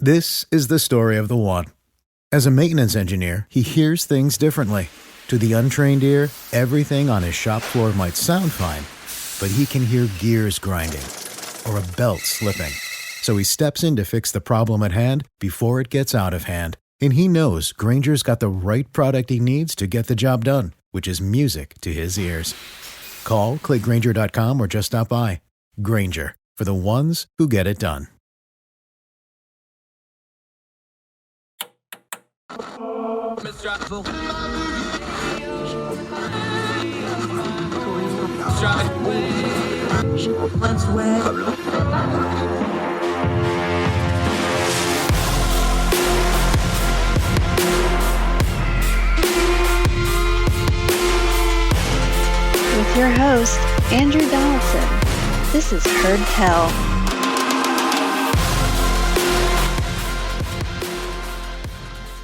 This is the story of the one. As a maintenance engineer, he hears things differently. To the untrained ear, everything on his shop floor might sound fine, but he can hear gears grinding or a belt slipping. So he steps in to fix the problem at hand before it gets out of hand. And he knows Grainger's got the right product he needs to get the job done, which is music to his ears. Call, click Grainger.com, or just stop by. Grainger, for the ones who get it done. With your host, Andrew Donaldson. This is Heard Tell.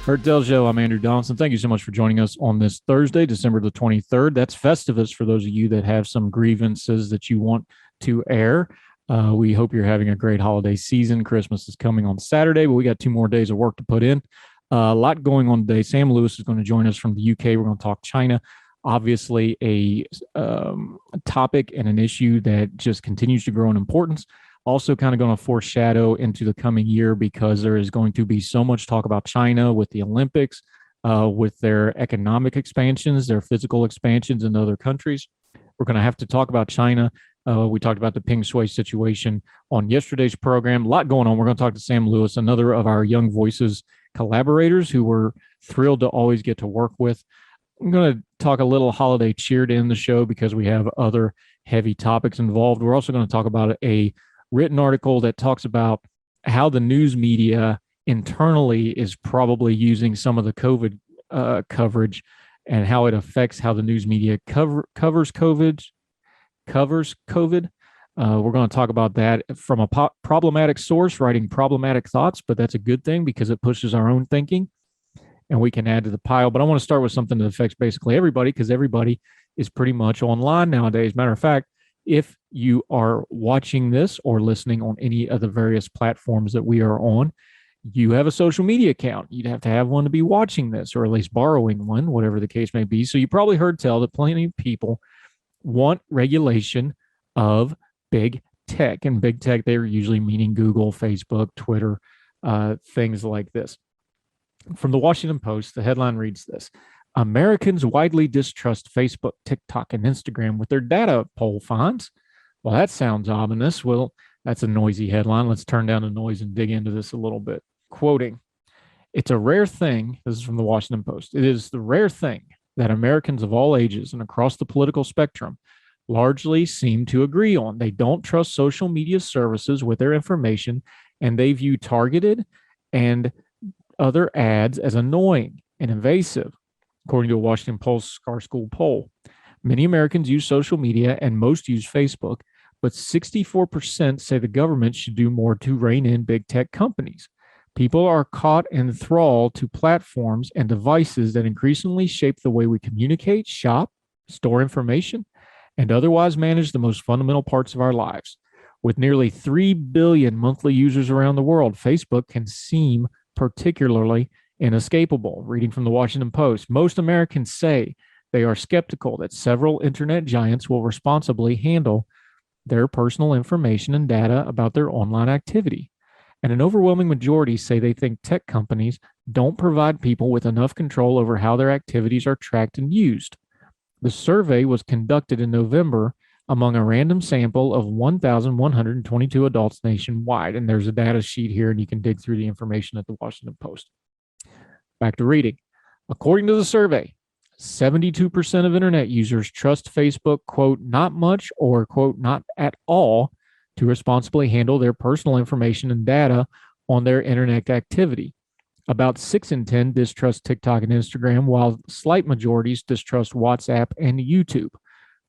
Heard Tell Show. I'm Andrew Donaldson. Thank you so much for joining us on this Thursday, December the 23rd. That's Festivus for those of you that have some grievances that you want to air. We hope you're having a great holiday season. Christmas is coming on Saturday, but we got 2 more days of work to put in. A lot going on today. Sam Lewis is going to join us from the UK. We're going to talk China. Obviously, a topic and an issue that just continues to grow in importance. Also kind of going to foreshadow into the coming year because there is going to be so much talk about China with the Olympics, with their economic expansions, their physical expansions in other countries. We're going to have to talk about China. We talked about the Ping Shui situation on yesterday's program. A lot going on. We're going to talk to Sam Lewis, another of our Young Voices collaborators who we're thrilled to always get to work with. I'm going to talk a little holiday cheer to end the show because we have other heavy topics involved. We're also going to talk about a written article that talks about how the news media internally is probably using some of the COVID coverage and how it affects how the news media covers COVID. We're going to talk about that from a problematic source, writing problematic thoughts, but that's a good thing because it pushes our own thinking and we can add to the pile. But I want to start with something that affects basically everybody because everybody is pretty much online nowadays. Matter of fact, if you are watching this or listening on any of the various platforms that we are on, you have a social media account. You'd have to have one to be watching this or at least borrowing one, whatever the case may be. So you probably heard tell that plenty of people want regulation of big tech. And big tech, they're usually meaning Google, Facebook, Twitter, things like this. From the Washington Post, the headline reads this: Americans widely distrust Facebook, TikTok, and Instagram with their data poll finds. Well, that sounds ominous. Well, that's a noisy headline. Let's turn down the noise and dig into this a little bit. Quoting, "It's a rare thing," this is from the Washington Post, "it is the rare thing that Americans of all ages and across the political spectrum largely seem to agree on. They don't trust social media services with their information, and they view targeted and other ads as annoying and invasive," according to a Washington Post Scar School poll. Many Americans use social media and most use Facebook, but 64% say the government should do more to rein in big tech companies. People are caught in thrall to platforms and devices that increasingly shape the way we communicate, shop, store information, and otherwise manage the most fundamental parts of our lives. With nearly 3 billion monthly users around the world, Facebook can seem particularly inescapable. Reading from the Washington Post, most Americans say they are skeptical that several internet giants will responsibly handle their personal information and data about their online activity. And an overwhelming majority say they think tech companies don't provide people with enough control over how their activities are tracked and used. The survey was conducted in November among a random sample of 1,122 adults nationwide. And there's a data sheet here, and you can dig through the information at the Washington Post. Back to reading. According to the survey, 72% of internet users trust Facebook, quote, not much or, quote, not at all to responsibly handle their personal information and data on their internet activity. About 6 in 10 distrust TikTok and Instagram, while slight majorities distrust WhatsApp and YouTube.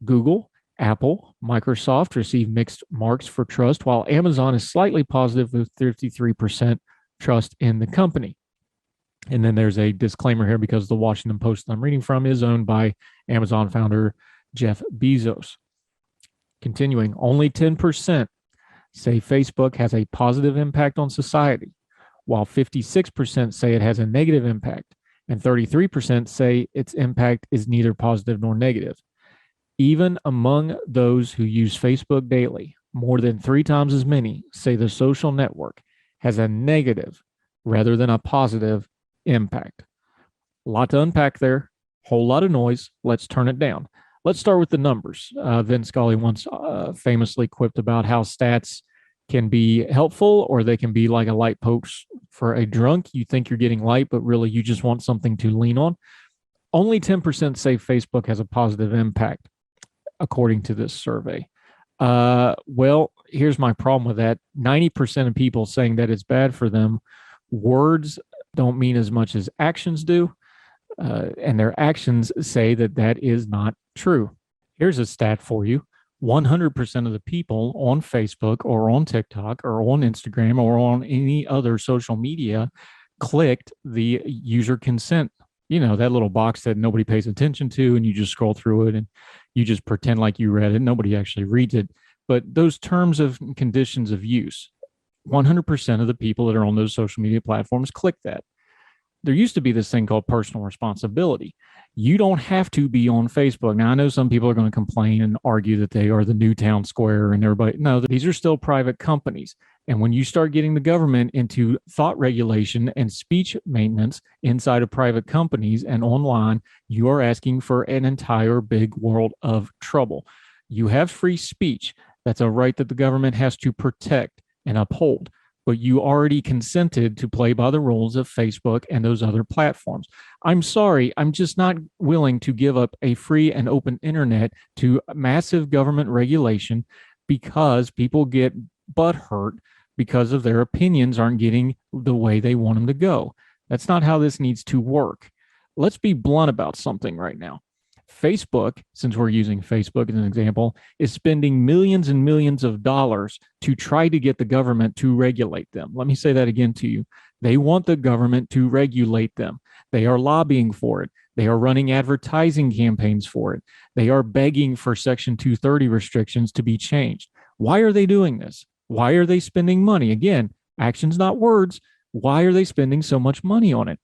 Google, Apple, Microsoft receive mixed marks for trust, while Amazon is slightly positive with 53% trust in the company. And then there's a disclaimer here because the Washington Post I'm reading from is owned by Amazon founder Jeff Bezos. Continuing, only 10% say Facebook has a positive impact on society, while 56% say it has a negative impact, and 33% say its impact is neither positive nor negative. Even among those who use Facebook daily, more than 3 times as many say the social network has a negative rather than a positive impact. A lot to unpack there, whole lot of noise. Let's turn it down. Let's start with the numbers. Vin Scully once famously quipped about how stats can be helpful or they can be like a light post for a drunk. You think you're getting light, but really you just want something to lean on. Only 10% say Facebook has a positive impact, according to this survey. Well, here's my problem with that. 90% of people saying that it's bad for them. Words don't mean as much as actions do. And their actions say that that is not true. Here's a stat for you. 100% of the people on Facebook or on TikTok or on Instagram or on any other social media clicked the user consent. You know, that little box that nobody pays attention to, and you just scroll through it and you just pretend like you read it. Nobody actually reads it. But those terms of conditions of use, 100% of the people that are on those social media platforms click that. There used to be this thing called personal responsibility. You don't have to be on Facebook. Now, I know some people are going to complain and argue that they are the new town square and everybody. No, these are still private companies. And when you start getting the government into thought regulation and speech maintenance inside of private companies and online, you are asking for an entire big world of trouble. You have free speech. That's a right that the government has to protect and uphold. But you already consented to play by the rules of Facebook and those other platforms. I'm sorry, I'm just not willing to give up a free and open internet to massive government regulation because people get butthurt because of their opinions aren't getting the way they want them to go. That's not how this needs to work. Let's be blunt about something right now. Facebook, since we're using Facebook as an example, is spending millions and millions of dollars to try to get the government to regulate them. Let me say that again to you. They want the government to regulate them. They are lobbying for it. They are running advertising campaigns for it. They are begging for Section 230 restrictions to be changed. Why are they doing this? Why are they spending money? Again, actions, not words. Why are they spending so much money on it?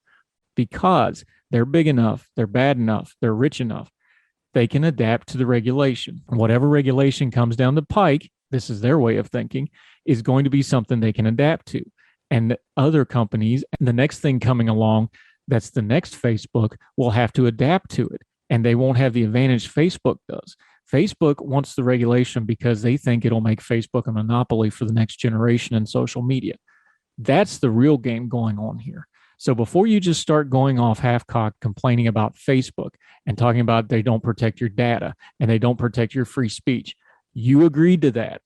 Because they're big enough, they're bad enough, they're rich enough. They can adapt to the regulation. Whatever regulation comes down the pike, this is their way of thinking, is going to be something they can adapt to. And other companies, and the next thing coming along, that's the next Facebook, will have to adapt to it. And they won't have the advantage Facebook does. Facebook wants the regulation because they think it'll make Facebook a monopoly for the next generation in social media. That's the real game going on here. So before you just start going off half-cocked complaining about Facebook and talking about they don't protect your data and they don't protect your free speech, you agreed to that.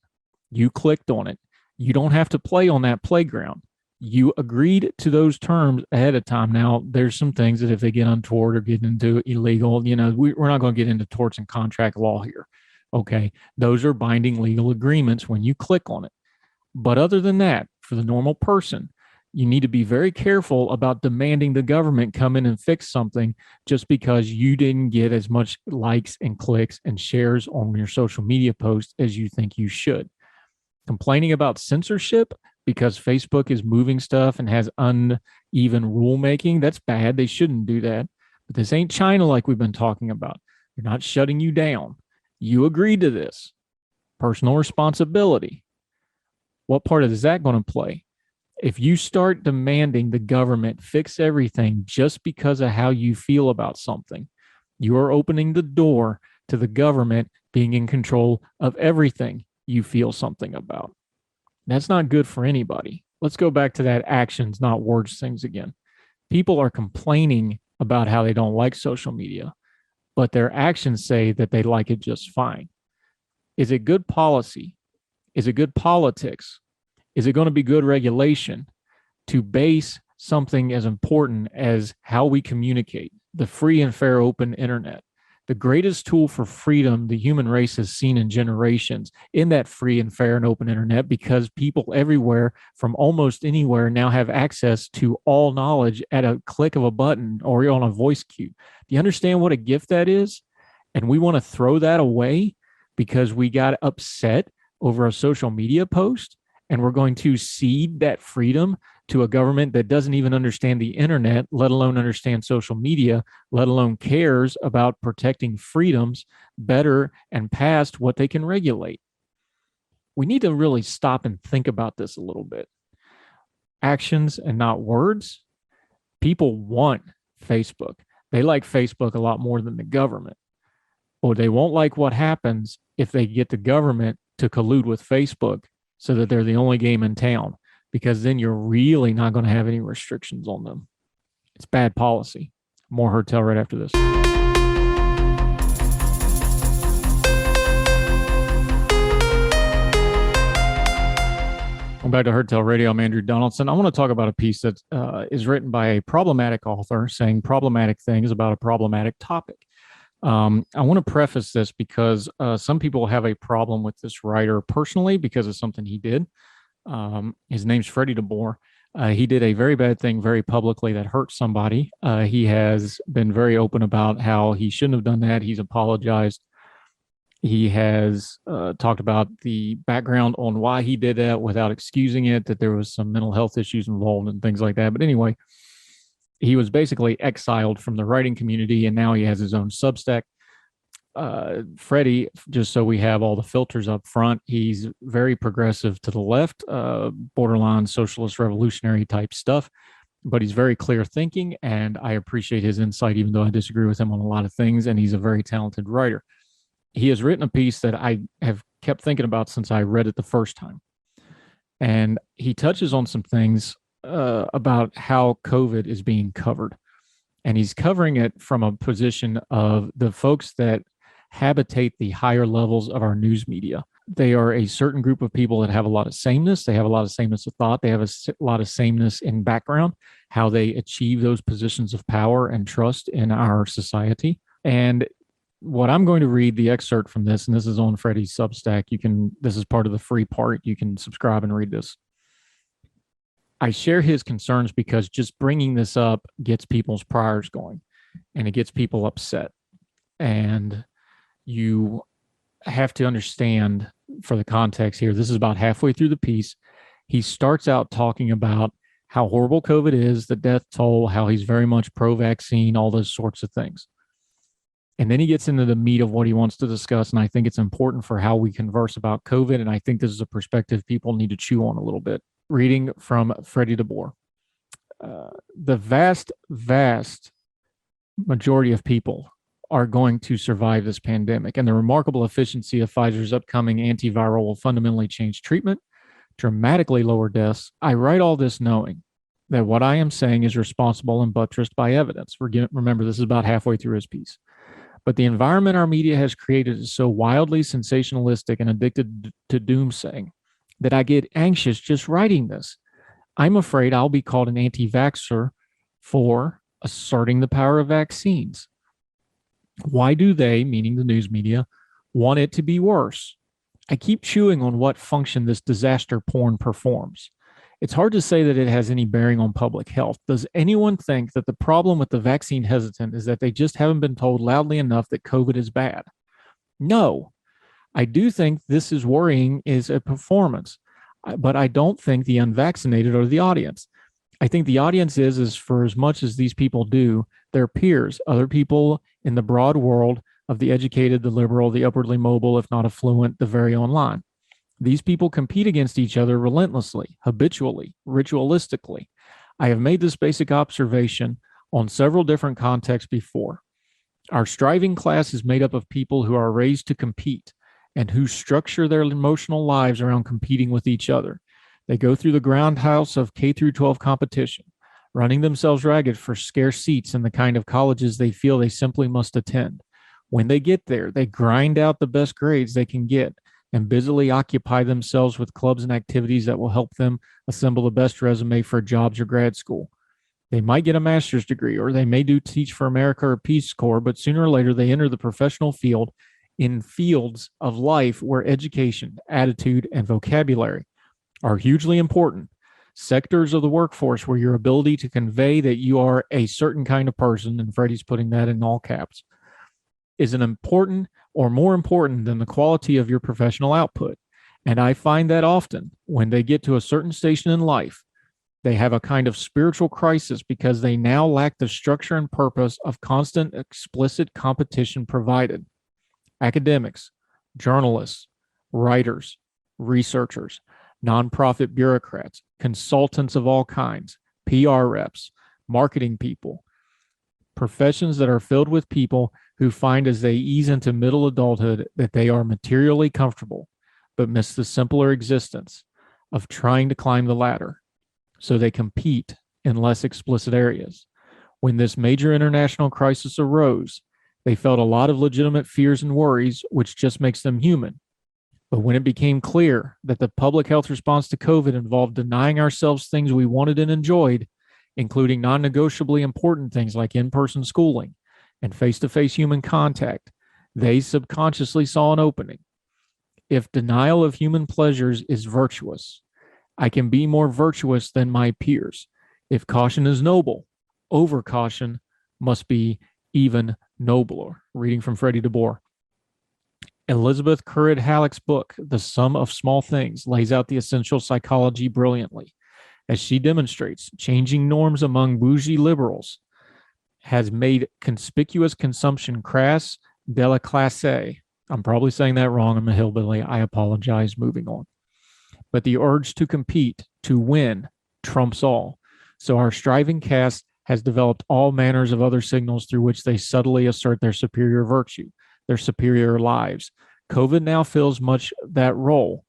You clicked on it. You don't have to play on that playground. You agreed to those terms ahead of time. Now, there's some things that if they get untoward or get into illegal, we're not going to get into torts and contract law here. Okay. Those are binding legal agreements when you click on it. But other than that, for the normal person, you need to be very careful about demanding the government come in and fix something just because you didn't get as much likes and clicks and shares on your social media post as you think you should. Complaining about censorship because Facebook is moving stuff and has uneven rulemaking, that's bad. They shouldn't do that. But this ain't China like we've been talking about. They're not shutting you down. You agreed to this. Personal responsibility. What part is that going to play? If you start demanding the government fix everything just because of how you feel about something, you are opening the door to the government being in control of everything you feel something about. That's not good for anybody. Let's go back to that actions, not words things again. People are complaining about how they don't like social media, but their actions say that they like it just fine. Is it good policy? Is it good politics? Is it going to be good regulation to base something as important as how we communicate, the free and fair open internet, the greatest tool for freedom the human race has seen in generations in that free and fair and open internet, because people everywhere from almost anywhere now have access to all knowledge at a click of a button or on a voice cue. Do you understand what a gift that is? And we want to throw that away because we got upset over a social media post And we're going to cede that freedom to a government that doesn't even understand the internet, let alone understand social media, let alone cares about protecting freedoms better and past what they can regulate. We need to really stop and think about this a little bit. Actions and not words. People want Facebook. They like Facebook a lot more than the government. Or they won't like what happens if they get the government to collude with Facebook so that they're the only game in town, because then you're really not going to have any restrictions on them. It's bad policy. More Hertel right after this. Welcome back to Hertel Radio. I'm Andrew Donaldson. I want to talk about a piece that is written by a problematic author saying problematic things about a problematic topic. I want to preface this because some people have a problem with this writer personally because of something he did. His name's 23Dec21. He did a very bad thing very publicly that hurt somebody. He has been very open about how he shouldn't have done that. He's apologized. He has talked about the background on why he did that without excusing it, that there was some mental health issues involved and things like that. But anyway, he was basically exiled from the writing community, and now he has his own Substack. Freddie, just so we have all the filters up front, he's very progressive to the left, borderline socialist revolutionary type stuff, but he's very clear thinking, and I appreciate his insight, even though I disagree with him on a lot of things, and he's a very talented writer. He has written a piece that I have kept thinking about since I read it the first time. And he touches on some things about how COVID is being covered. And he's covering it from a position of the folks that habitate the higher levels of our news media. They are a certain group of people that have a lot of sameness. They have a lot of sameness of thought. They have a lot of sameness in background, how they achieve those positions of power and trust in our society. And what I'm going to read, the excerpt from this, and this is on Freddie's Substack. This is part of the free part. You can subscribe and read this. I share his concerns because just bringing this up gets people's priors going, and it gets people upset. And you have to understand, for the context here, this is about halfway through the piece. He starts out talking about how horrible COVID is, the death toll, how he's very much pro-vaccine, all those sorts of things. And then he gets into the meat of what he wants to discuss. And I think it's important for how we converse about COVID. And I think this is a perspective people need to chew on a little bit. Reading from 23Dec21. The vast majority of people are going to survive this pandemic. And the remarkable efficiency of Pfizer's upcoming antiviral will fundamentally change treatment, dramatically lower deaths. I write all this knowing that what I am saying is responsible and buttressed by evidence. Remember, this is about halfway through his piece. But the environment our media has created is so wildly sensationalistic and addicted to doomsaying that I get anxious just writing this. I'm afraid I'll be called an anti-vaxxer for asserting the power of vaccines. Why do they, meaning the news media, want it to be worse? I keep chewing on what function this disaster porn performs. It's hard to say that it has any bearing on public health. Does anyone think that the problem with the vaccine hesitant is that they just haven't been told loudly enough that COVID is bad? No. I do think this is worrying is a performance, but I don't think the unvaccinated are the audience. I think the audience is for as much as these people do, their peers, other people in the broad world of the educated, the liberal, the upwardly mobile, if not affluent, the very online. These people compete against each other relentlessly, habitually, ritualistically. I have made this basic observation on several different contexts before. Our striving class is made up of people who are raised to compete and who structure their emotional lives around competing with each other. They go through the groundhouse of K through 12 competition, running themselves ragged for scarce seats in the kind of colleges they feel they simply must attend. When they get there, they grind out the best grades they can get and busily occupy themselves with clubs and activities that will help them assemble the best resume for jobs or grad school. They might get a master's degree, or they may do Teach for America or Peace Corps, but sooner or later they enter the professional field in fields of life where education, attitude, and vocabulary are hugely important. Sectors of the workforce where your ability to convey that you are a certain kind of person, and Freddie's putting that in all caps, is an important or more important than the quality of your professional output. And I find that often when they get to a certain station in life, they have a kind of spiritual crisis because they now lack the structure and purpose of constant, explicit competition provided. Academics, journalists, writers, researchers, nonprofit bureaucrats, consultants of all kinds, PR reps, marketing people, professions that are filled with people who find as they ease into middle adulthood that they are materially comfortable, but miss the simpler existence of trying to climb the ladder. So they compete in less explicit areas. When this major international crisis arose, they felt a lot of legitimate fears and worries, which just makes them human. But when it became clear that the public health response to COVID involved denying ourselves things we wanted and enjoyed, including non-negotiably important things like in-person schooling and face-to-face human contact, they subconsciously saw an opening. If denial of human pleasures is virtuous, I can be more virtuous than my peers. If caution is noble, overcaution must be even nobler. Reading from Freddie DeBoer. Elizabeth Currid Halleck's book, The Sum of Small Things, lays out the essential psychology brilliantly. As she demonstrates, changing norms among bougie liberals has made conspicuous consumption crass de la classe. I'm probably saying that wrong. I'm a hillbilly. I apologize. Moving on. But the urge to compete, to win, trumps all. So our striving caste has developed all manners of other signals through which they subtly assert their superior virtue, their superior lives. COVID now fills much that role.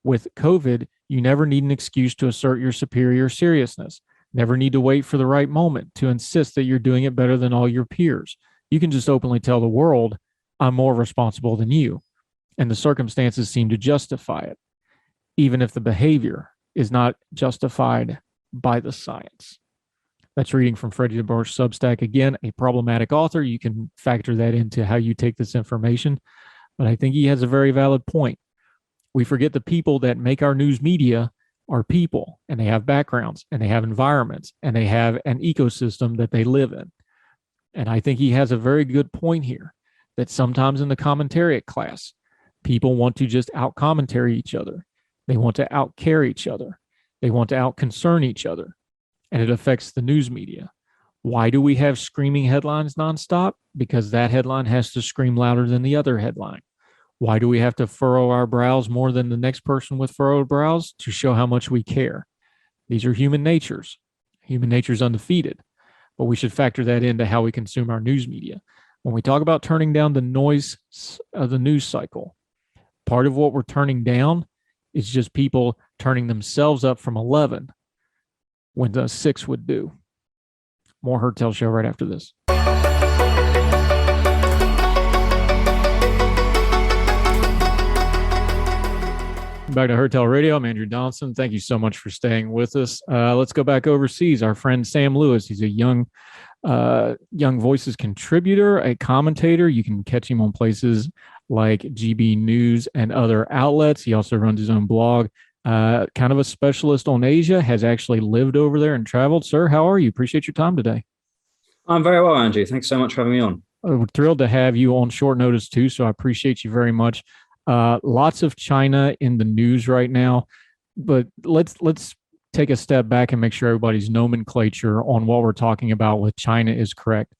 With COVID, you never need an excuse to assert your superior seriousness. Never need to wait for the right moment to insist that you're doing it better than all your peers. You can just openly tell the world, I'm more responsible than you. And the circumstances seem to justify it, even if the behavior is not justified by the science. That's reading from Freddie DeBoer's Substack. Again, a problematic author. You can factor that into how you take this information. But I think he has a very valid point. We forget the people that make our news media are people, and they have backgrounds, and they have environments, and they have an ecosystem that they live in. And I think he has a very good point here that sometimes in the commentariat class, people want to just out-commentary each other. They want to out-care each other. They want to out-concern each other. And it affects the news media. Why do we have screaming headlines nonstop? Because that headline has to scream louder than the other headline. Why do we have to furrow our brows more than the next person with furrowed brows? To show how much we care. These are human natures. Human nature is undefeated. But we should factor that into how we consume our news media. When we talk about turning down the noise of the news cycle, part of what we're turning down is just people turning themselves up from 11 when the 6 would do. More Heard Tell Show right after this. Back to Heard Tell Radio. I'm Andrew Donaldson. Thank you so much for staying with us. Let's go back overseas. Our friend Sam Lewis. He's a young Voices contributor, a commentator. You can catch him on places like GB News and other outlets. He also runs his own blog. Kind of a specialist on Asia, has actually lived over there and traveled. Sir, how are you? Appreciate your time today. I'm very well, Andrew. Thanks so much for having me on. We're thrilled to have you on short notice too, so I appreciate you very much. Lots of China in the news right now, but let's take a step back and make sure everybody's nomenclature on what we're talking about with China is correct.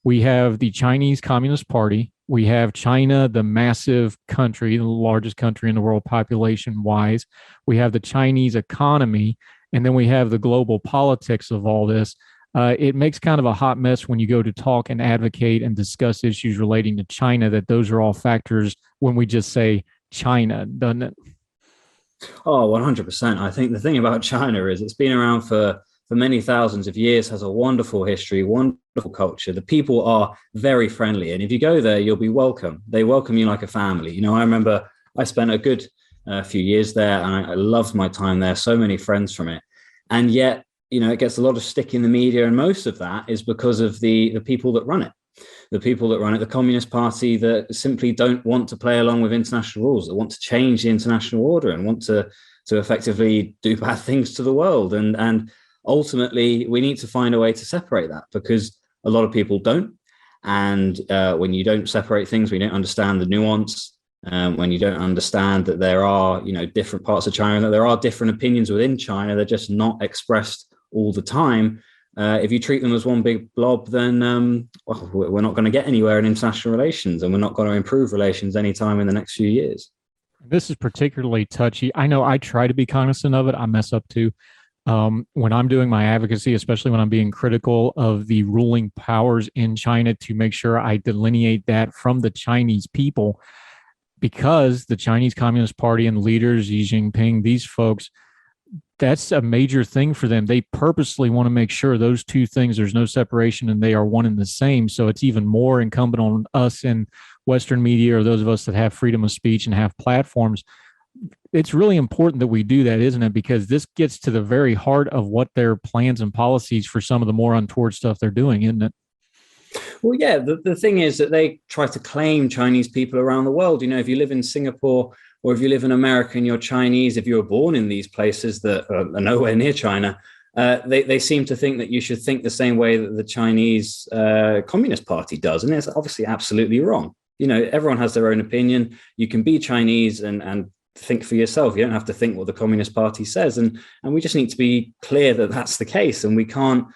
We have the Chinese Communist Party. We have China, the massive country, the largest country in the world population-wise. We have the Chinese economy, and then we have the global politics of all this. It makes kind of a hot mess when you go to talk and advocate and discuss issues relating to China, that those are all factors when we just say China, doesn't it? Oh, 100%. I think the thing about China is it's been around for many thousands of years, has a wonderful history, wonderful culture. The people are very friendly. And if you go there, you'll be welcome. They welcome you like a family. You know, I remember I spent a good few years there, and I loved my time there. So many friends from it. And yet, you know, it gets a lot of stick in the media. And most of that is because of the people that run it. The people that run it, the Communist Party, that simply don't want to play along with international rules, that want to change the international order and want to effectively do bad things to the world. And ultimately, we need to find a way to separate that, because a lot of people don't. And when you don't separate things, we don't understand the nuance when you don't understand that there are, different parts of China, that there are different opinions within China. They're just not expressed all the time. If you treat them as one big blob, then we're not going to get anywhere in international relations, and we're not going to improve relations anytime in the next few years. This is particularly touchy. I know I try to be cognizant of it. I mess up too. When I'm doing my advocacy, especially when I'm being critical of the ruling powers in China, to make sure I delineate that from the Chinese people, because the Chinese Communist Party and leaders, Xi Jinping, these folks, that's a major thing for them. They purposely want to make sure those two things, there's no separation and they are one and the same. So it's even more incumbent on us in Western media, or those of us that have freedom of speech and have platforms. It's really important that we do that, isn't it? Because this gets to the very heart of what their plans and policies for some of the more untoward stuff they're doing, isn't it? Well, yeah, the thing is that they try to claim Chinese people around the world. If you live in Singapore, or if you live in America and you're Chinese, if you were born in these places that are nowhere near China, they seem to think that you should think the same way that the Chinese Communist Party does. And it's obviously absolutely wrong. Everyone has their own opinion. You can be Chinese and think for yourself. You don't have to think what the Communist Party says. And we just need to be clear that that's the case. And we can't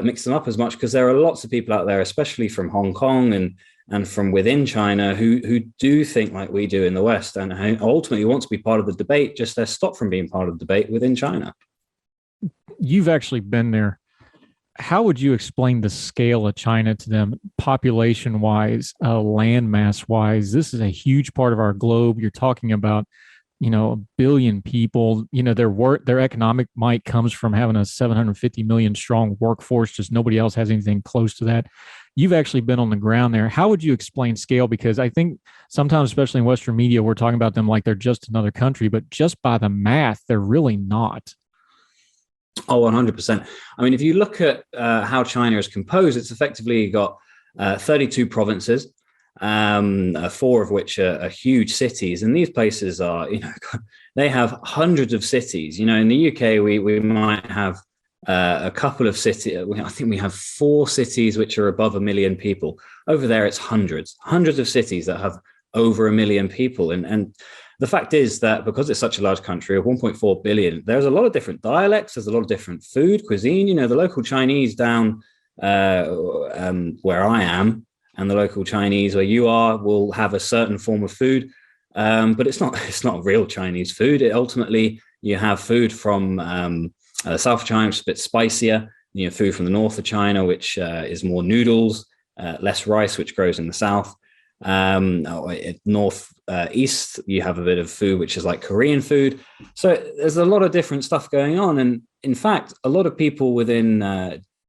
mix them up as much, because there are lots of people out there, especially from Hong Kong and from within China, who do think like we do in the West, and ultimately want to be part of the debate, just they're stopped from being part of the debate within China. You've actually been there. How would you explain the scale of China to them, population-wise, land mass-wise? This is a huge part of our globe. You're talking about, a billion people. Their economic might comes from having a 750 million strong workforce. Just nobody else has anything close to that. You've actually been on the ground there. How would you explain scale? Because I think sometimes, especially in Western media, we're talking about them like they're just another country, but just by the math, they're really not. Oh, 100%. I mean, if you look at how China is composed, it's effectively got 32 provinces, 4 of which are huge cities. And these places are, they have hundreds of cities. In the UK, we might have a couple of cities. I think we have 4 cities which are above 1 million people. Over there, it's hundreds of cities that have over 1 million people. And the fact is that because it's such a large country of 1.4 billion, there's a lot of different dialects. There's a lot of different food, cuisine. The local Chinese down where I am, and the local Chinese where you are, will have a certain form of food, but it's not real Chinese food. Ultimately, you have food from the south of China, which is a bit spicier. Food from the north of China, which is more noodles, less rice, which grows in the south. North east, you have a bit of food which is like Korean food. So there's a lot of different stuff going on. And in fact, a lot of people within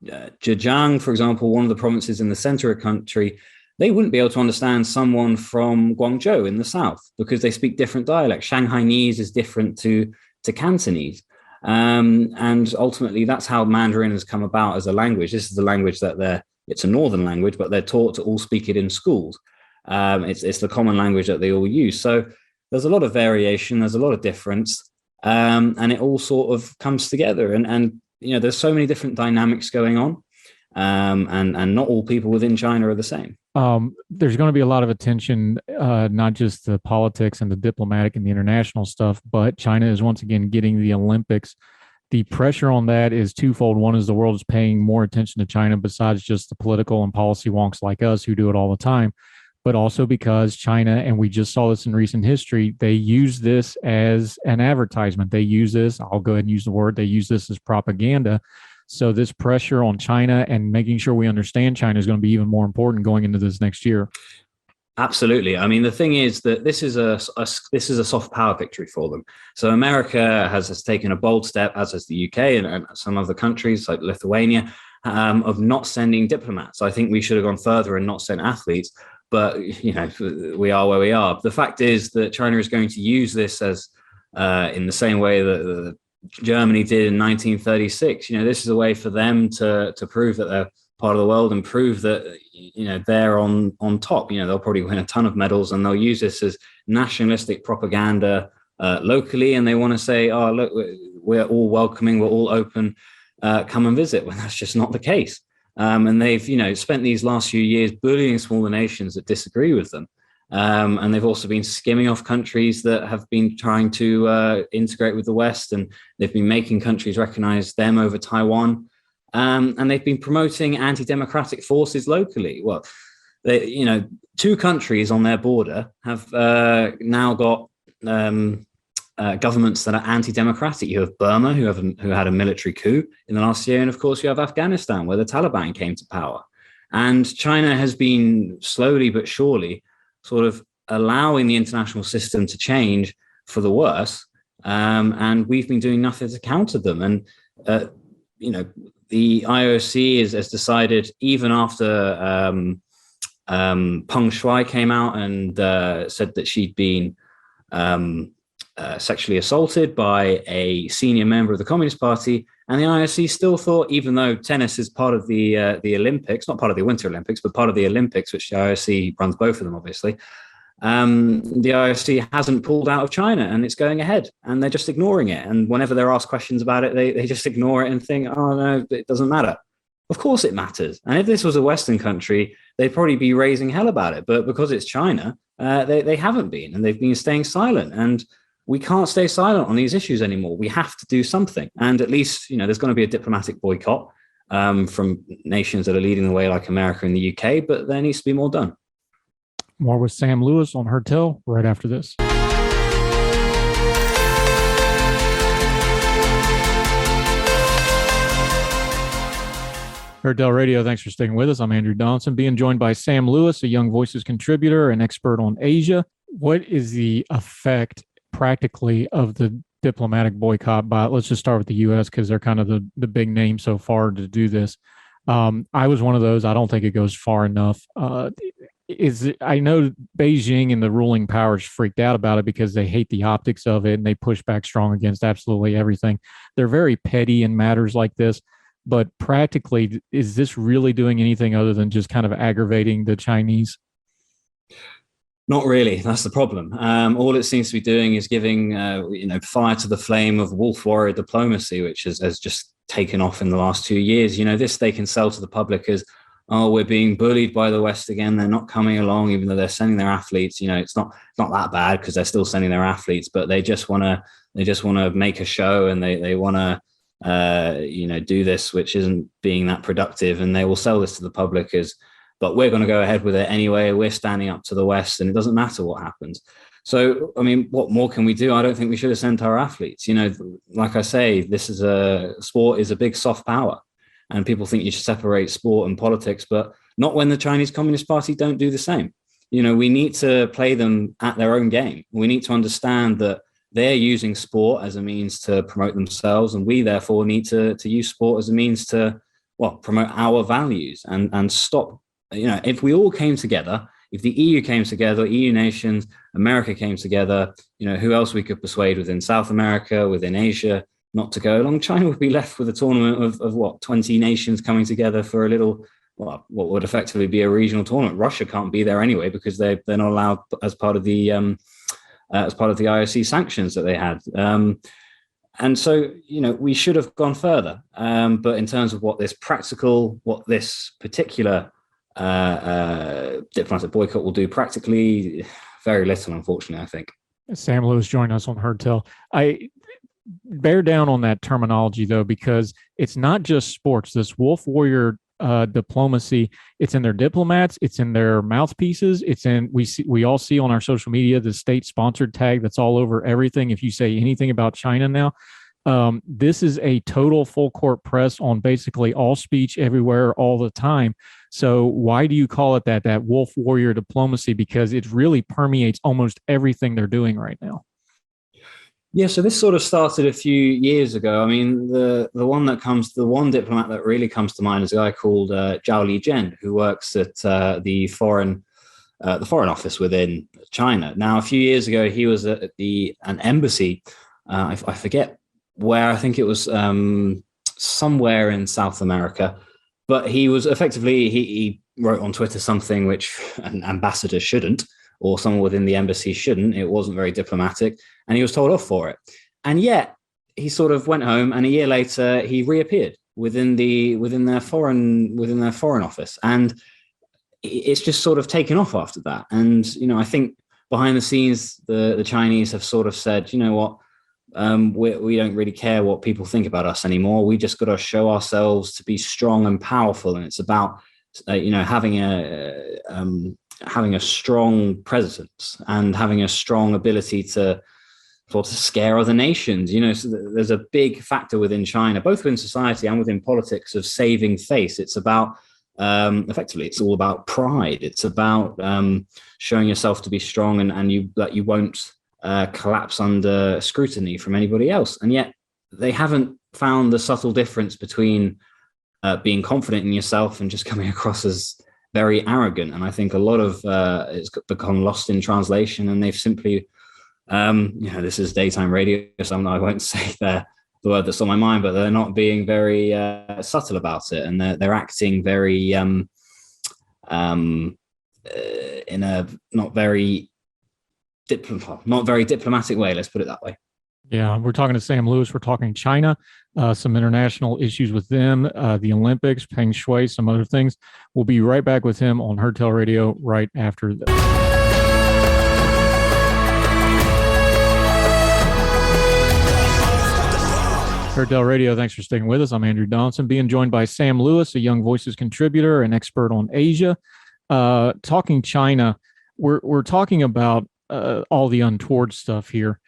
Zhejiang, for example, one of the provinces in the center of the country, they wouldn't be able to understand someone from Guangzhou in the south, because they speak different dialects. Shanghainese is different to Cantonese. And ultimately, that's how Mandarin has come about as a language. This is the language that it's a northern language, but they're taught to all speak it in schools. It's the common language that they all use. So there's a lot of variation, there's a lot of difference, and it all sort of comes together. And there's so many different dynamics going on, and not all people within China are the same. There's going to be a lot of attention, not just the politics and the diplomatic and the international stuff, but China is once again getting the Olympics. The pressure on that is twofold. One is the world is paying more attention to China, besides just the political and policy wonks like us who do it all the time, but also because China, and we just saw this in recent history, they use this as an advertisement. They use this, I'll go ahead and use the word, they use this as propaganda. So this pressure on China and making sure we understand China is going to be even more important going into this next year. Absolutely. I mean, the thing is that this is a soft power victory for them. So America has taken a bold step, as has the UK and some other countries like Lithuania, of not sending diplomats. I think we should have gone further and not sent athletes. But, we are where we are. The fact is that China is going to use this as in the same way that Germany did in 1936. This is a way for them to prove that they're part of the world and prove that, they're on top. They'll probably win a ton of medals, and they'll use this as nationalistic propaganda locally. And they want to say, oh, look, we're all welcoming, we're all open, come and visit, when that's just not the case. And they've, spent these last few years bullying smaller nations that disagree with them. And they've also been skimming off countries that have been trying to integrate with the West, and they've been making countries recognize them over Taiwan. And they've been promoting anti-democratic forces locally. Well, two countries on their border have now got governments that are anti-democratic. You have Burma, who had a military coup in the last year, and of course you have Afghanistan, where the Taliban came to power. And China has been slowly but surely sort of allowing the international system to change for the worse, and we've been doing nothing to counter them. And the IOC has decided, even after Peng Shuai came out and said that she'd been sexually assaulted by a senior member of the Communist Party, and the IOC still thought, even though tennis is part of the Olympics, not part of the Winter Olympics, but part of the Olympics, which the IOC runs both of them, obviously, the IOC hasn't pulled out of China, and it's going ahead, and they're just ignoring it. And whenever they're asked questions about it, they just ignore it and think, oh, no, it doesn't matter. Of course it matters. And if this was a Western country, they'd probably be raising hell about it. But because it's China, they haven't been, and they've been staying silent. And we can't stay silent on these issues anymore. We have to do something. And at least, there's going to be a diplomatic boycott from nations that are leading the way, like America and the UK, but there needs to be more done. More with Sam Lewis on Hertel right after this. Hertel Radio, thanks for sticking with us. I'm Andrew Donaldson, being joined by Sam Lewis, a Young Voices contributor and expert on Asia. What is the effect practically of the diplomatic boycott by, let's just start with the U.S. because they're kind of the big name so far to do this. I was one of those. I don't think it goes far enough. I know Beijing and the ruling powers freaked out about it because they hate the optics of it and they push back strong against absolutely everything. They're very petty in matters like this, but practically, is this really doing anything other than just kind of aggravating the Chinese? Not really. That's the problem. All it seems to be doing is giving, fire to the flame of wolf warrior diplomacy, which has just taken off in the last 2 years. This they can sell to the public as, oh, we're being bullied by the West again. They're not coming along, even though they're sending their athletes. It's not that bad because they're still sending their athletes, but they just want to make a show, and they want to do this, which isn't being that productive, and they will sell this to the public as, but we're going to go ahead with it anyway. We're standing up to the West, and it doesn't matter what happens. So, what more can we do? I don't think we should have sent our athletes. Like I say, sport is a big soft power, and people think you should separate sport and politics, but not when the Chinese Communist Party don't do the same. We need to play them at their own game. We need to understand that they're using sport as a means to promote themselves, and we therefore need to use sport as a means to, promote our values and stop. If we all came together, if the EU came together, EU nations, America came together, who else we could persuade within South America, within Asia, not to go along? China would be left with a tournament of 20 nations coming together for a little, what would effectively be a regional tournament. Russia can't be there anyway because they're not allowed as part of the IOC sanctions that they had. And so, we should have gone further. But in terms of what this particular diplomatic boycott will do practically, very little, unfortunately, I think. Sam Lewis joined us on Hertel. I bear down on that terminology, though, because it's not just sports. This wolf warrior diplomacy, it's in their diplomats, it's in their mouthpieces, we all see on our social media the state-sponsored tag that's all over everything. If you say anything about China now, this is a total full court press on basically all speech everywhere all the time. So why do you call it that wolf warrior diplomacy? Because it really permeates almost everything they're doing right now. Yeah, so this sort of started a few years ago. I mean, the one diplomat that really comes to mind is a guy called Zhao Lijian, who works at the foreign office within China. Now, a few years ago, he was at an embassy. I forget where. I think it was somewhere in South America. But he was effectively, he wrote on Twitter something which an ambassador shouldn't, or someone within the embassy shouldn't. It wasn't very diplomatic, and he was told off for it. And yet he sort of went home, and a year later he reappeared within their foreign office. And it's just sort of taken off after that. And, I think behind the scenes, the Chinese have sort of said, you know what, we don't really care what people think about us anymore. We just got to show ourselves to be strong and powerful. And it's about, having a strong presence and having a strong ability to sort of scare other nations. So there's a big factor within China, both within society and within politics, of saving face. It's about, effectively, it's all about pride. It's about showing yourself to be strong and that you won't collapse under scrutiny from anybody else. And yet they haven't found the subtle difference between being confident in yourself and just coming across as very arrogant. And I think a lot of it's become lost in translation, and they've simply, this is daytime radio, so I won't say the word that's on my mind, but they're not being very subtle about it, and they're acting very in a not very diplomatic way. Let's put it that way. Yeah, we're talking to Sam Lewis. We're talking China, some international issues with them, the Olympics, Peng Shui, some other things. We'll be right back with him on Herdtail Radio right after this. Herdtail Radio, thanks for sticking with us. I'm Andrew Donaldson, being joined by Sam Lewis, a Young Voices contributor and expert on Asia. Talking China, we're talking about all the untoward stuff here.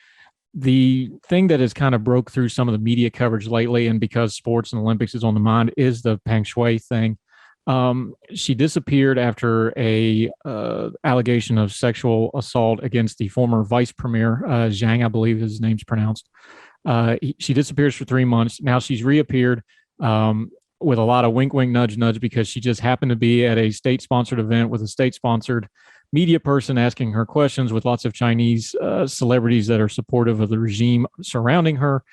The thing that has kind of broke through some of the media coverage lately, and because sports and Olympics is on the mind, is the Peng Shui thing. She disappeared after a allegation of sexual assault against the former vice premier, Zhang, I believe his name's pronounced. She disappears for 3 months. Now she's reappeared with a lot of wink, wink, nudge, nudge, because she just happened to be at a state-sponsored event with a state-sponsored media person asking her questions with lots of Chinese celebrities that are supportive of the regime surrounding her.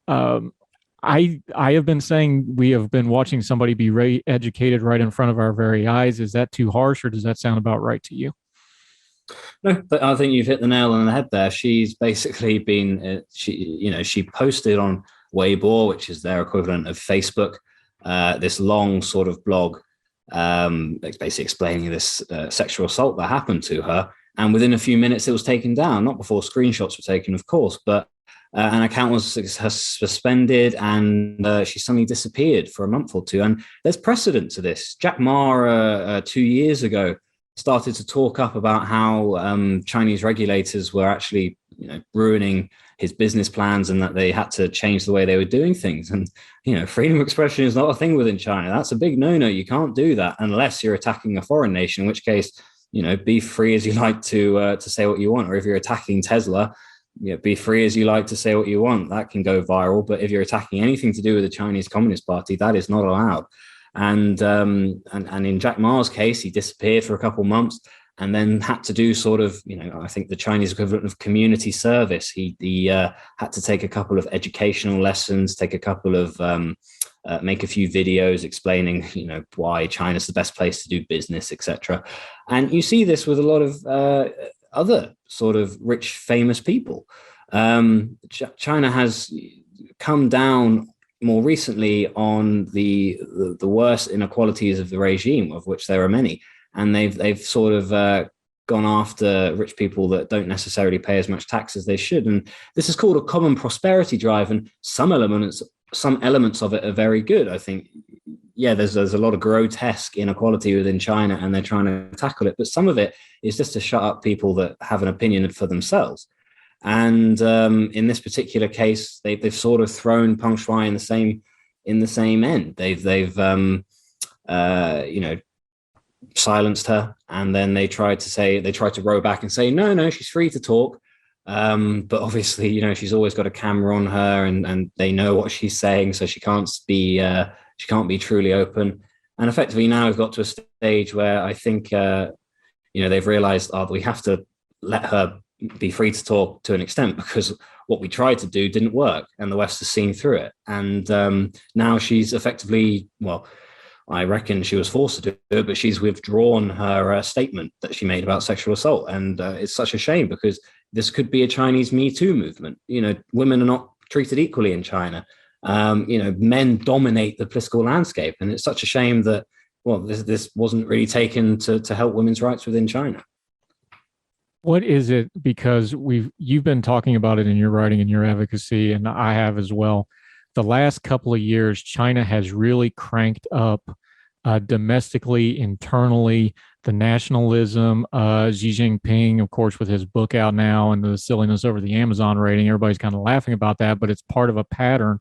I have been saying we have been watching somebody be re-educated right in front of our very eyes. Is that too harsh, or does that sound about right to you? No, but I think you've hit the nail on the head there. She's basically been, she posted on Weibo, which is their equivalent of Facebook, this long sort of blog, basically explaining this sexual assault that happened to her. And within a few minutes, it was taken down, not before screenshots were taken, of course, but an account was suspended, and she suddenly disappeared for a month or two. And there's precedent to this. Jack Ma, 2 years ago, started to talk up about how Chinese regulators were actually, ruining his business plans, and that they had to change the way they were doing things. And, freedom of expression is not a thing within China. That's a big no-no. You can't do that unless you're attacking a foreign nation, in which case, be free as you like to say what you want. Or if you're attacking Tesla, be free as you like to say what you want. That can go viral. But if you're attacking anything to do with the Chinese Communist Party, that is not allowed. And in Jack Ma's case, he disappeared for a couple of months and then had to do sort of, I think the Chinese equivalent of community service. He had to take a couple of educational lessons, take a couple of make a few videos explaining, why China's the best place to do business, etc. And you see this with a lot of other sort of rich, famous people. China has come down more recently on the worst inequalities of the regime, of which there are many, and they've sort of gone after rich people that don't necessarily pay as much tax as they should. And this is called a common prosperity drive, and some elements of it are very good. I think, there's a lot of grotesque inequality within China, and they're trying to tackle it. But some of it is just to shut up people that have an opinion for themselves. And in this particular case, they've sort of thrown Peng Shui in the same end. They've silenced her, and then they tried to row back and say no, she's free to talk. But obviously, she's always got a camera on her, and they know what she's saying, so she can't be truly open. And effectively, now we've got to a stage where I think they've realized we have to let her be free to talk to an extent, because what we tried to do didn't work, and the West has seen through it. And now she's effectively, I reckon she was forced to do it, but she's withdrawn her statement that she made about sexual assault. And it's such a shame, because this could be a Chinese Me Too movement. Women are not treated equally in China. Men dominate the political landscape, and it's such a shame that well, this wasn't really taken to help women's rights within China. What is it? Because you've been talking about it in your writing and your advocacy, and I have as well. The last couple of years, China has really cranked up domestically, internally, the nationalism. Xi Jinping, of course, with his book out now and the silliness over the Amazon rating, everybody's kind of laughing about that, but it's part of a pattern.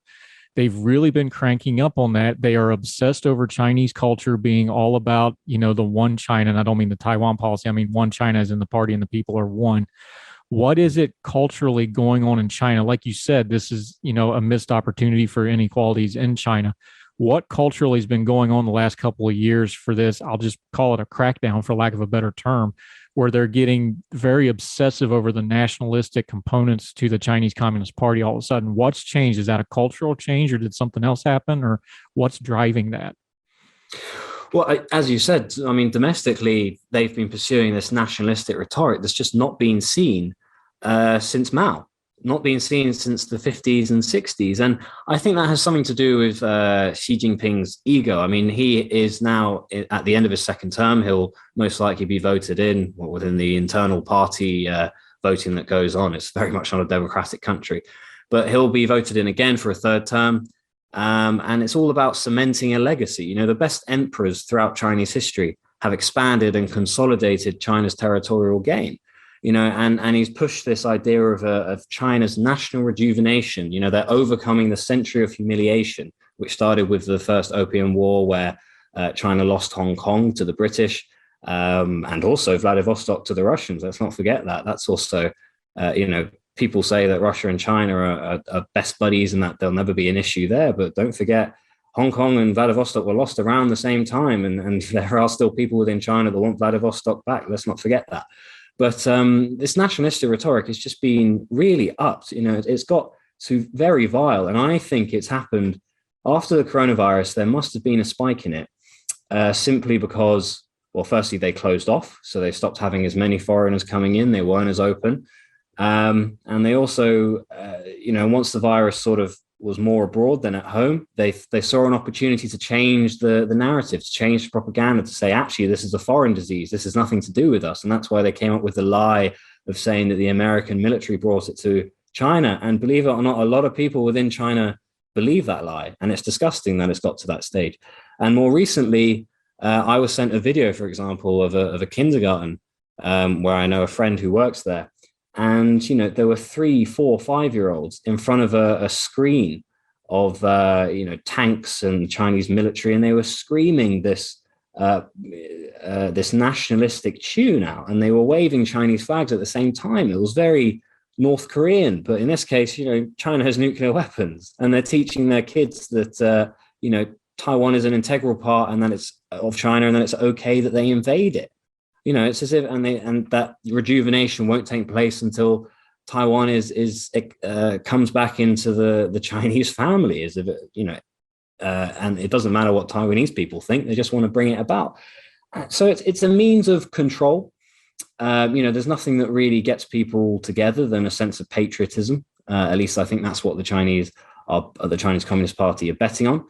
They've really been cranking up on that. They are obsessed over Chinese culture being all about, the one China. And I don't mean the Taiwan policy. I mean, one China as in the party and the people are one. What is it culturally going on in China? Like you said, this is, a missed opportunity for inequalities in China. What culturally has been going on the last couple of years for this? I'll just call it a crackdown, for lack of a better term, where they're getting very obsessive over the nationalistic components to the Chinese Communist Party all of a sudden. What's changed? Is that a cultural change, or did something else happen, or what's driving that? Well, as you said, I mean, domestically, they've been pursuing this nationalistic rhetoric that's just not been seen since Mao, not been seen since the 50s and 60s. And I think that has something to do with Xi Jinping's ego. I mean, he is now at the end of his second term. He'll most likely be voted in within the internal party voting that goes on. It's very much not a democratic country, but he'll be voted in again for a third term. And it's all about cementing a legacy. The best emperors throughout Chinese history have expanded and consolidated China's territorial gain. And he's pushed this idea of China's national rejuvenation. They're overcoming the century of humiliation, which started with the first Opium War, where China lost Hong Kong to the British, and also Vladivostok to the Russians. Let's not forget that. That's also, people say that Russia and China are best buddies and that there'll never be an issue there. But don't forget, Hong Kong and Vladivostok were lost around the same time. And there are still people within China that want Vladivostok back. Let's not forget that. But this nationalistic rhetoric has just been really upped. It's got to very vile. And I think it's happened after the coronavirus. There must have been a spike in it simply because, well, firstly, they closed off. So they stopped having as many foreigners coming in. They weren't as open. And they also, once the virus sort of was more abroad than at home, they saw an opportunity to change the narrative, to change the propaganda, to say, actually, this is a foreign disease. This has nothing to do with us. And that's why they came up with the lie of saying that the American military brought it to China. And believe it or not, a lot of people within China believe that lie. And it's disgusting that it's got to that stage. And more recently, I was sent a video, for example, of a kindergarten where I know a friend who works there. And, there were 3, 4, 5-year-olds in front of a screen of, tanks and the Chinese military. And they were screaming this nationalistic tune out. And they were waving Chinese flags at the same time. It was very North Korean. But in this case, China has nuclear weapons. And they're teaching their kids that, Taiwan is an integral part and that it's of China and that it's okay that they invade it. It's as if, and that rejuvenation won't take place until Taiwan comes back into the Chinese family, as if and it doesn't matter what Taiwanese people think; they just want to bring it about. So it's a means of control. There's nothing that really gets people together than a sense of patriotism. At least I think that's what the Chinese Communist Party are betting on,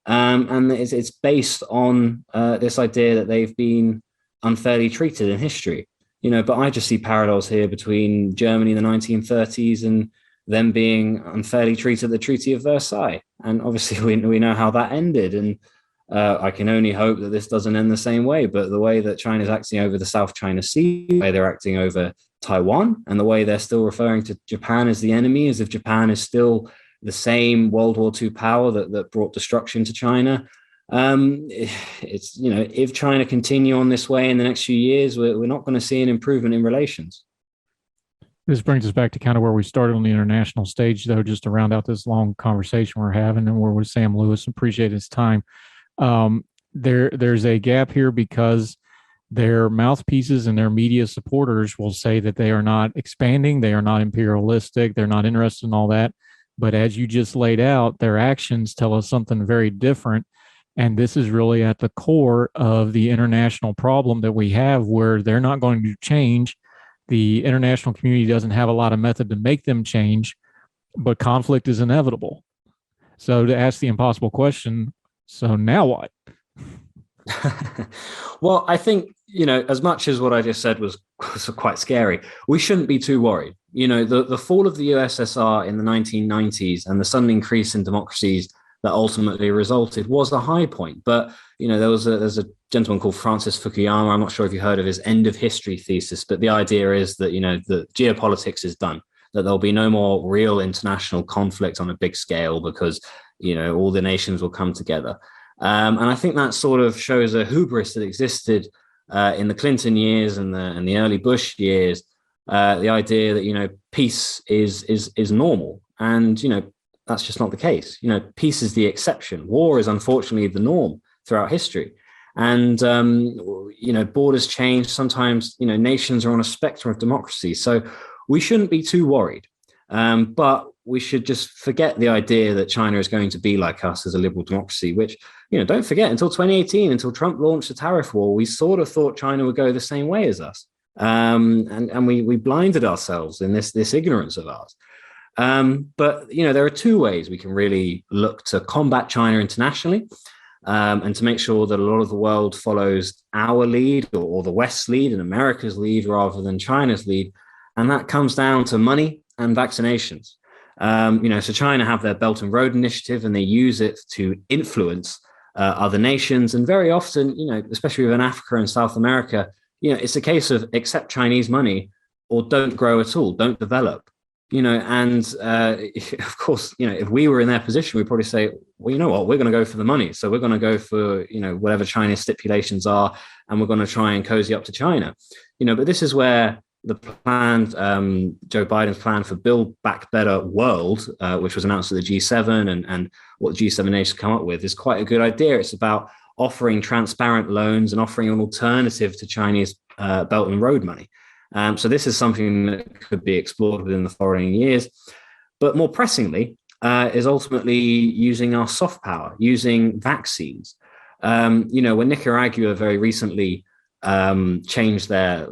and it's based on this idea that they've been unfairly treated in history, but I just see parallels here between Germany in the 1930s and them being unfairly treated at the Treaty of Versailles. And obviously we know how that ended. And I can only hope that this doesn't end the same way. But the way that China's acting over the South China Sea, the way they're acting over Taiwan, and the way they're still referring to Japan as the enemy, as if Japan is still the same World War II power that brought destruction to China. It's if China continue on this way in the next few years, we're not going to see an improvement in relations. This brings us back to kind of where we started on the international stage, though, just to round out this long conversation we're having, and we're with Sam Lewis. Appreciate his time. There's a gap here because their mouthpieces and their media supporters will say that they are not expanding, they are not imperialistic, they're not interested in all that. But as you just laid out, their actions tell us something very different. And this is really at the core of the international problem that we have, where they're not going to change. The international community doesn't have a lot of method to make them change, but conflict is inevitable. So to ask the impossible question, so now what? Well, I think, as much as what I just said was quite scary, we shouldn't be too worried. The fall of the USSR in the 1990s and the sudden increase in democracies that ultimately resulted was a high point. But, there's a gentleman called Francis Fukuyama. I'm not sure if you heard of his end of history thesis, but the idea is that, the geopolitics is done, that there'll be no more real international conflict on a big scale because, all the nations will come together. And I think that sort of shows a hubris that existed in the Clinton years and the early Bush years. The idea that peace is normal, and that's just not the case. Peace is the exception. War is unfortunately the norm throughout history, and borders change. Sometimes nations are on a spectrum of democracy, so we shouldn't be too worried. But we should just forget the idea that China is going to be like us as a liberal democracy, which, don't forget, until 2018, until Trump launched the tariff war, we sort of thought China would go the same way as us. And we blinded ourselves in this ignorance of ours. But, there are two ways we can really look to combat China internationally, and to make sure that a lot of the world follows our lead or the West's lead and America's lead rather than China's lead. And that comes down to money and vaccinations. So China have their Belt and Road Initiative, and they use it to influence other nations. And very often, especially within Africa and South America, it's a case of accept Chinese money or don't grow at all, don't develop. And of course, if we were in their position, we'd probably say, well, you know what, we're going to go for the money. So we're going to go for, whatever China's stipulations are, and we're going to try and cozy up to China. But this is where the planned Joe Biden's plan for Build Back Better World, which was announced at the G7 and what the G7 nations come up with, is quite a good idea. It's about offering transparent loans and offering an alternative to Chinese Belt and Road money. So this is something that could be explored within the following years. But more pressingly, is ultimately using our soft power, using vaccines. When Nicaragua very recently changed their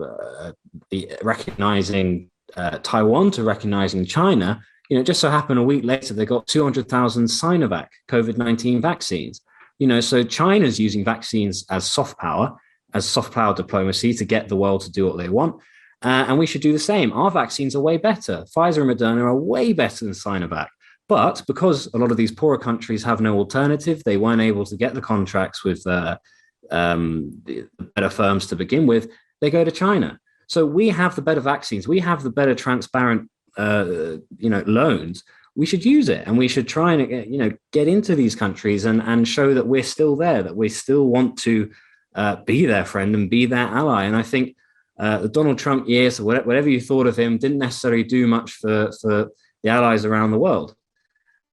recognizing Taiwan to recognizing China, it just so happened a week later they got 200,000 Sinovac COVID-19 vaccines. So China's using vaccines as soft power diplomacy to get the world to do what they want. And we should do the same. Our vaccines are way better. Pfizer and Moderna are way better than Sinovac. But because a lot of these poorer countries have no alternative, they weren't able to get the contracts with the better firms to begin with, they go to China. So we have the better vaccines. We have the better transparent, loans. We should use it, and we should try and, get into these countries and show that we're still there, that we still want to be their friend and be their ally. And I think the Donald Trump years, whatever you thought of him, didn't necessarily do much for the allies around the world.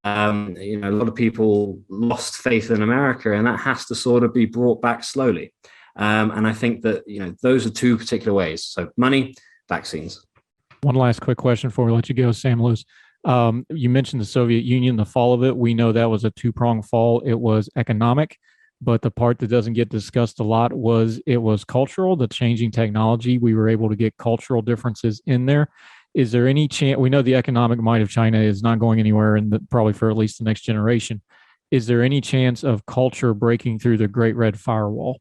A lot of people lost faith in America, and that has to sort of be brought back slowly. And I think that, those are two particular ways. So money, vaccines. One last quick question before we let you go, Sam Lewis. You mentioned the Soviet Union, the fall of it. We know that was a two-pronged fall. It was economic, but the part that doesn't get discussed a lot was it was cultural, the changing technology. We were able to get cultural differences in there. Is there any chance? We know the economic might of China is not going anywhere, and probably for at least the next generation. Is there any chance of culture breaking through the Great Red Firewall?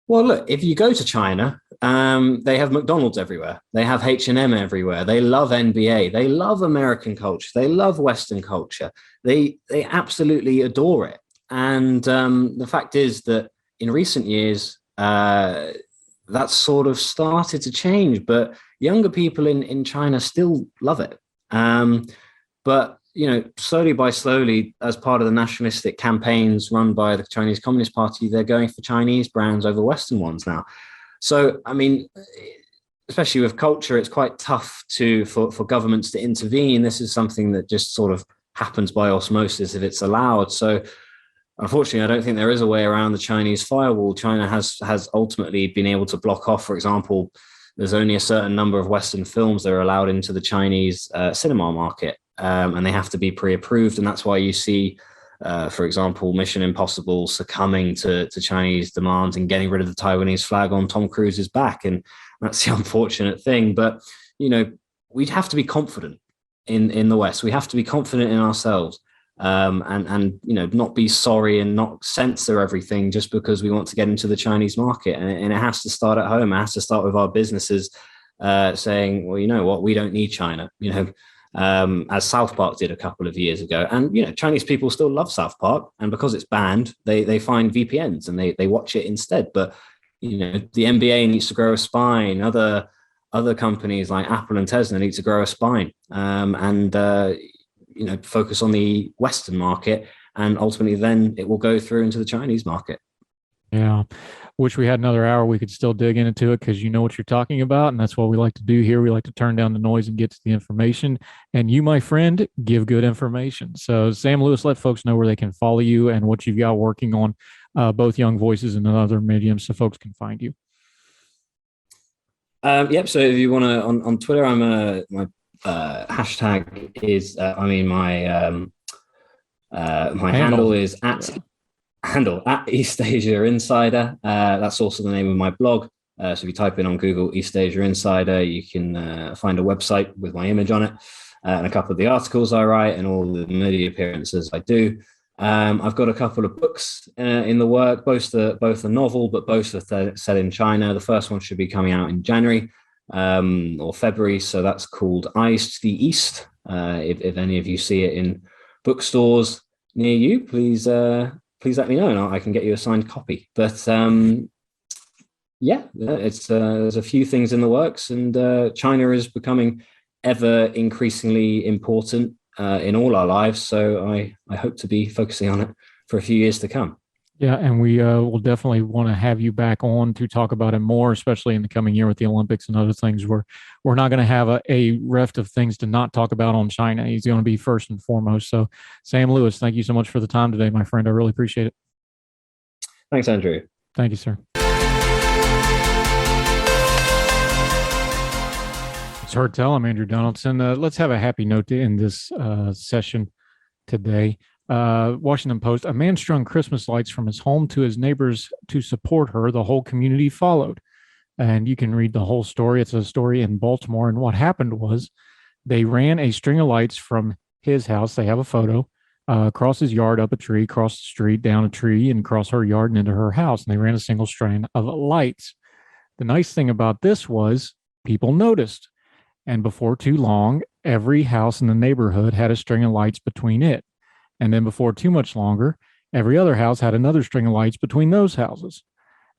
Well, look, if you go to China, they have McDonald's everywhere. They have H&M everywhere. They love NBA. They love American culture. They love Western culture. They absolutely adore it. And the fact is that in recent years, that sort of started to change. But younger people in China still love it. But slowly, as part of the nationalistic campaigns run by the Chinese Communist Party, they're going for Chinese brands over Western ones now. So, I mean, especially with culture, it's quite tough for governments to intervene. This is something that just sort of happens by osmosis if it's allowed. So, unfortunately, I don't think there is a way around the Chinese firewall. China has ultimately been able to block off, for example, there's only a certain number of Western films that are allowed into the Chinese cinema market. And they have to be pre-approved. And that's why you see, for example, Mission Impossible succumbing to Chinese demands and getting rid of the Taiwanese flag on Tom Cruise's back. And that's the unfortunate thing. But, we'd have to be confident in the West. We have to be confident in ourselves. and not be sorry and not censor everything just because we want to get into the Chinese market. And it has to start at home. It has to start with our businesses saying, well, you know what, we don't need China, as South Park did a couple of years ago. And, Chinese people still love South Park. And because it's banned, they find VPNs and they watch it instead. But, the NBA needs to grow a spine. Other companies like Apple and Tesla need to grow a spine and focus on the Western market. And ultimately, then it will go through into the Chinese market. Yeah. Wish we had another hour. We could still dig into it because you know what you're talking about. And that's what we like to do here. We like to turn down the noise and get to the information. And you, my friend, give good information. So Sam Lewis, let folks know where they can follow you and what you've got working on both Young Voices and other mediums so folks can find you. Yep. So if you want to, on Twitter, my hashtag is, my handle is at East Asia Insider. That's also the name of my blog. So if you type in on Google East Asia Insider, you can find a website with my image on it and a couple of the articles I write and all the media appearances I do. I've got a couple of books in the work, both a novel, but both are set in China. The first one should be coming out in January or February. So that's called Eyes to the East. If any of you see it in bookstores near you, please let me know and I can get you a signed copy. But there's a few things in the works, and China is becoming ever increasingly important in all our lives. So I hope to be focusing on it for a few years to come. Yeah, and we will definitely want to have you back on to talk about it more, especially in the coming year with the Olympics and other things. We're not going to have a reft of things to not talk about on China. He's going to be first and foremost. So Sam Lewis, thank you so much for the time today, my friend. I really appreciate it. Thanks, Andrew. Thank you, sir. It's Heard Tell. I'm Andrew Donaldson. Let's have a happy note to end this session today. Washington Post, a man strung Christmas lights from his home to his neighbors to support her. The whole community followed. And you can read the whole story. It's a story in Baltimore. And what happened was they ran a string of lights from his house. They have a photo across his yard, up a tree, across the street, down a tree, and across her yard and into her house. And they ran a single strand of lights. The nice thing about this was people noticed. And before too long, every house in the neighborhood had a string of lights between it. And then before too much longer, every other house had another string of lights between those houses.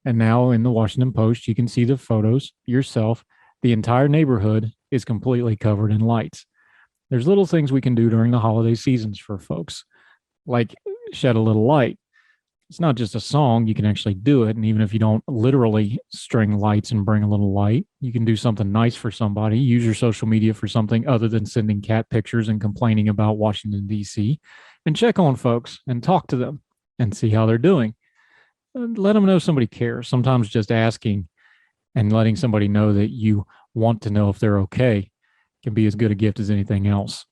And now in the Washington Post, you can see the photos yourself. The entire neighborhood is completely covered in lights. There's little things we can do during the holiday seasons for folks, like shed a little light. It's not just a song, you can actually do it. And even if you don't literally string lights and bring a little light, you can do something nice for somebody. Use your social media for something other than sending cat pictures and complaining about Washington, D.C. And check on folks and talk to them and see how they're doing. And let them know somebody cares. Sometimes just asking and letting somebody know that you want to know if they're okay can be as good a gift as anything else.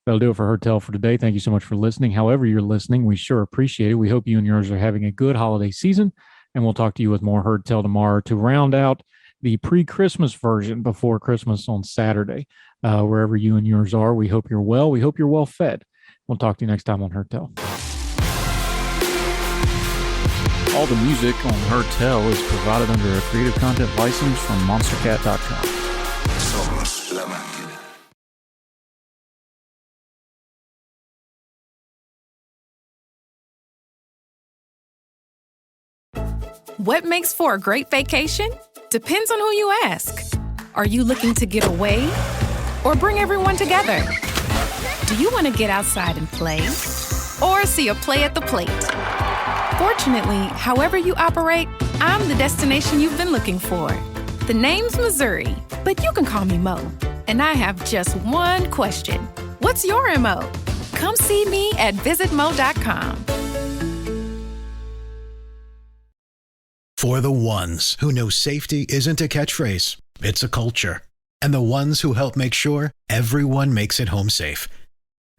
That'll do it for Heard Tell for today. Thank you so much for listening. However you're listening, we sure appreciate it. We hope you and yours are having a good holiday season, and we'll talk to you with more Heard Tell tomorrow to round out the pre-Christmas version before Christmas on Saturday. Wherever you and yours are, we hope you're well. We hope you're well fed. We'll talk to you next time on Heard Tell. All the music on Heard Tell is provided under a Creative Content license from monstercat.com. Somos la máquina. What makes for a great vacation? Depends on who you ask. Are you looking to get away or bring everyone together? Do you want to get outside and play or see a play at the plate? Fortunately, however you operate, I'm the destination you've been looking for. The name's Missouri, but you can call me Mo. And I have just one question. What's your MO? Come see me at visitmo.com. For the ones who know safety isn't a catchphrase, it's a culture. And the ones who help make sure everyone makes it home safe.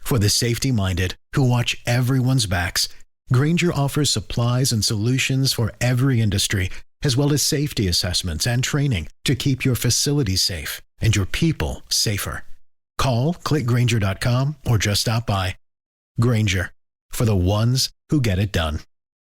For the safety-minded who watch everyone's backs, Grainger offers supplies and solutions for every industry, as well as safety assessments and training to keep your facilities safe and your people safer. Call, click Grainger.com, or just stop by. Granger, for the ones who get it done.